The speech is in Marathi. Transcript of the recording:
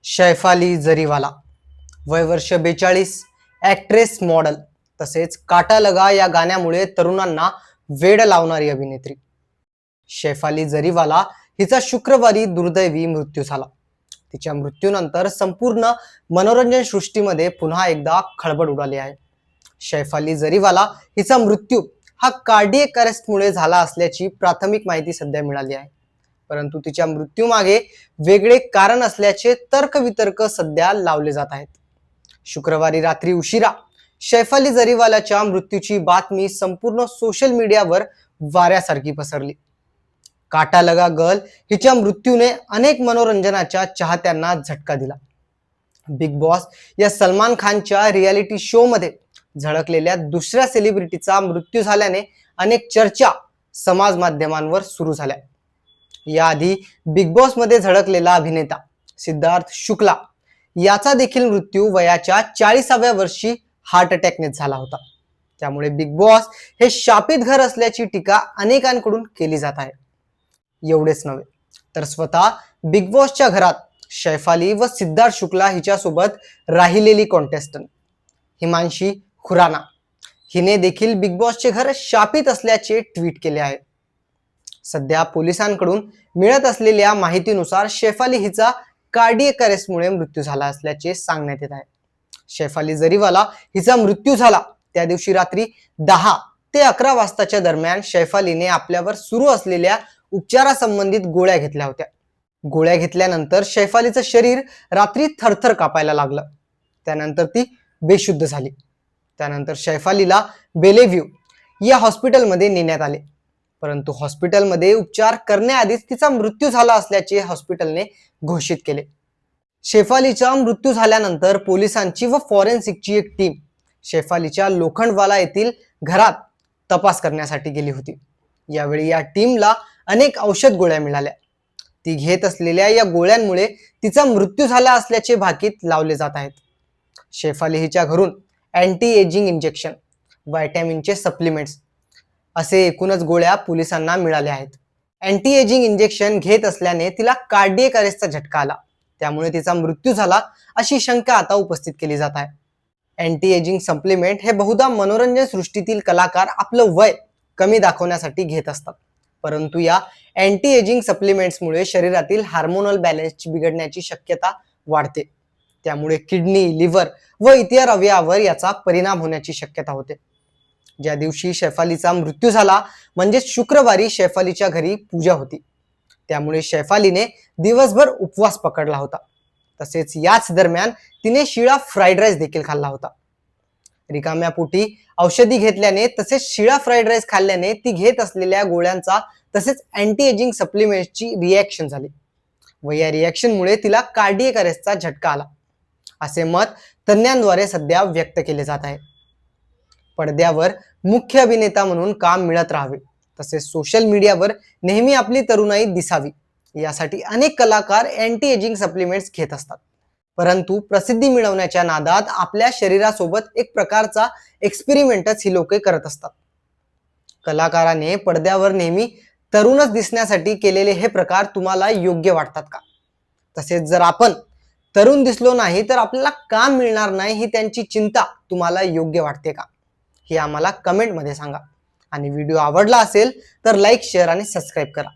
शैफाली जरीवाला, वय वर्ष 42, ॲक्ट्रेस, मॉडेल तसेच काटा लगा या गाण्यामुळे तरुणांना वेड लावणारी अभिनेत्री. शैफाली जरीवाला हिचा शुक्रवारी दुर्दैवी मृत्यू झाला. तिच्या मृत्यूनंतर संपूर्ण मनोरंजन सृष्टीमध्ये पुन्हा एकदा खळबळ उडाली आहे. शैफाली जरीवाला हिचा मृत्यू हा कार्डियक अरेस्टमुळे झाला असल्याची प्राथमिक माहिती सध्या मिळाली आहे. परंतु तिच्या मृत्यूमागे वेगळे कारण असल्याचे तर्कवितर्क सध्या लावले जात आहेत. शुक्रवारी रात्री उशिरा शैफाली जरीवालाच्या मृत्यूची बातमी संपूर्ण सोशल मीडियावर वाऱ्यासारखी पसरली. काटा लगा गर्ल हिच्या मृत्यूने अनेक मनोरंजनाच्या चाहत्यांना झटका दिला. बिग बॉस या सलमान खानच्या रियालिटी शो मध्ये झळकलेल्या दुसऱ्या सेलिब्रिटीचा मृत्यू झाल्याने अनेक चर्चा समाज माध्यमांवर सुरू झाल्या. याआधी बिग बॉस मध्ये झळकलेला अभिनेता सिद्धार्थ शुक्ला याचा देखील मृत्यू वयाच्या 40व्या वर्षी हार्ट अटॅकने झाला होता. त्यामुळे बिग बॉस हे शापित घर असल्याची टीका अनेकांकडून केली जात आहे. एवढेच नव्हे तर स्वतः बिग बॉसच्या घरात शैफाली व सिद्धार्थ शुक्ला हिच्यासोबत राहिलेली कॉन्टेस्टंट हिमांशी खुराना हिने देखील बिग बॉसचे घर शापित असल्याचे ट्विट केले आहे. सध्या पोलिसांकडून मिळत असलेल्या माहितीनुसार शैफाली हिचा कार्डियक अरेस्टमुळे मृत्यू झाला असल्याचे सांगण्यात येत आहे. शैफाली जरीवाला हिचा मृत्यू झाला त्या दिवशी रात्री 10 ते 11 वाजताच्या दरम्यान शैफालीने आपल्यावर सुरू असलेल्या उपचारासंबंधित गोळ्या घेतल्या होत्या. गोळ्या घेतल्यानंतर शैफालीचं शरीर रात्री थरथर कापायला लागलं. त्यानंतर ती बेशुद्ध झाली. त्यानंतर शैफालीला बेलेव्ह्यू या हॉस्पिटलमध्ये नेण्यात आले. परंतु हॉस्पिटलमध्ये उपचार करण्याआधीच तिचा मृत्यू झाला असल्याचे हॉस्पिटलने घोषित केले. शैफालीचा मृत्यू झाल्यानंतर पोलिसांची व फॉरेन्सिकची एक टीम शैफालीच्या लोखंडवाला येथील घरात तपास करण्यासाठी गेली होती. यावेळी या टीमला अनेक औषध गोळ्या मिळाल्या. ती घेत असलेल्या या गोळ्यांमुळे तिचा मृत्यू झाला असल्याचे भाकीत लावले जात आहेत. शैफाली हिच्या घरून अँटी एजिंग इंजेक्शन, व्हायटॅमिनचे सप्लिमेंट्स असे एकूणच गोळ्या पोलिसांना मिळाल्या आहेत. अँटी एजिंग इंजेक्शन घेत असल्याने तिला कार्डियक अरेस्टचा झटका आला. त्यामुळे तिचा मृत्यू झाला अशी शंका आता उपस्थित केली जात आहे. अँटी एजिंग सप्लिमेंट हे बहुधा मनोरंजन सृष्टीतील कलाकार आपलं वय कमी दाखवण्यासाठी घेत असतात. परंतु या अँटी एजिंग सप्लिमेंट्समुळे शरीरातील हार्मोनल बॅलन्स बिघडण्याची शक्यता वाढते. त्यामुळे किडनी, लिव्हर व इतर अवयवावर याचा परिणाम होण्याची शक्यता होते. ज्या दिवशी शैफालीचा मृत्यू झाला म्हणजे शुक्रवारी शैफालीच्या घरी पूजा होती. त्यामुळे शैफालीने दिवसभर उपवास पकडला होता. तसेच याच दरम्यान तिने शिळा फ्राईड राईस देखील खाल्ला होता. रिकाम्या पोटी औषधी घेतल्याने तसेच शिळा फ्राईड राईस खाल्ल्याने ती घेत असलेल्या गोळ्यांचा तसेच अँटी एजिंग सप्लिमेंट्सची रिॲक्शन झाली व या रिॲक्शनमुळे तिला कार्डियक अरेस्टचा झटका आला असे मत तज्ञांद्वारे सध्या व्यक्त केले जात आहे. पडद्यावर मुख्य अभिनेता म्हणून काम मिळत राहावे तसेच सोशल मीडियावर नेहमी आपली तरुणाई दिसावी यासाठी अनेक कलाकार अँटी एजिंग सप्लिमेंट्स घेत असतात. परंतु प्रसिद्धी मिळवण्याच्या नादात आपल्या शरीरासोबत एक प्रकारचा एक्सपेरिमेंटच ही लोके करत असतात. कलाकाराने पडद्यावर नेहमी तरुणच दिसण्यासाठी केलेले हे प्रकार तुम्हाला योग्य वाटतात का? तसेच जर आपण तरुण दिसलो नाही तर आपल्याला काम मिळणार नाही ही त्यांची चिंता तुम्हाला योग्य वाटते का? हे आम्हाला कमेंटमध्ये सांगा. आणि व्हिडिओ आवडला असेल तर लाईक, शेअर आणि सबस्क्राईब करा.